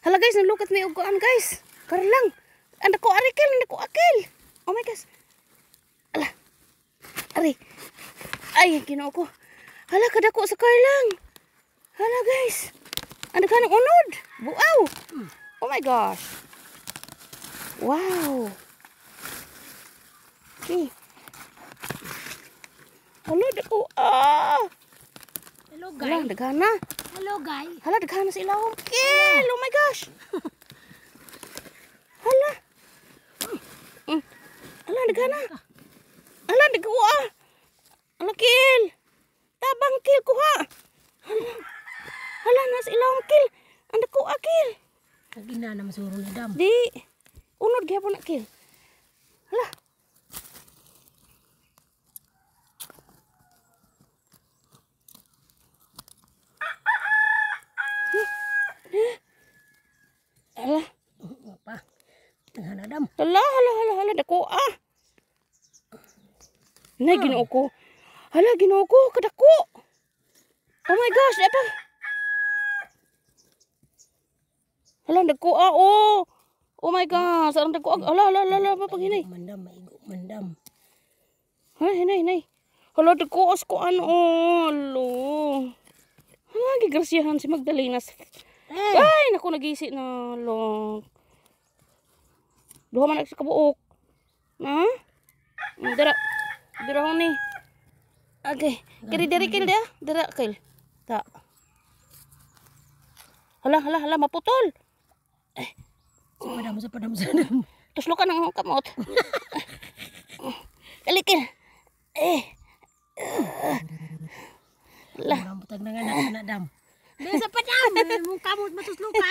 Hala guys, nalukat may ugaan guys. Karlang. Anda ko arikil, anda ko akil. Oh my gosh. Ala. Ari. Ay, ginoo ko. Hala kadako sa karlang. Hala guys. Anda ka ng unod. Buaw. Oh my gosh. Wow. Okay. Hala dako. Hello Hala, guys. dagana. Hello guys. Hala, dagana sa ilawom. Kill. Oh my gosh. Hala. Hala, dagana. Hala, dagwa. Hala, kill. Tabang kill ko ha. Hala, nasa ilawom kill. Anda ko akil. Kagina na masuro na dam. Di. Unod gyapon na kill. Hala. Hala. Apa? Tengah na dam. Hala, dako Nay, ginoo ko. Hala, ginoo ko, kadako. Oh my gosh, ito. Hala, dako oh. Oh my gosh, sarang dako. Hala, papag hinay. Mandam, maigo, mandam. Hinay. Hala, dako ko ano. Hala. Hala, gigrasyahan si Magdalenas. Ay, naku, nag-iisi na. Hala. Duha man sa kabuok. Ha? Dira ho ni. Okay. Diri kill dia. Dira kill. Ta. Hala, maputol. Sa padam. Tuslo ka ng kamot. Kalikil. Hala. Rambutag na nga na dam. Sa padam. Mong kamot matuslo ka.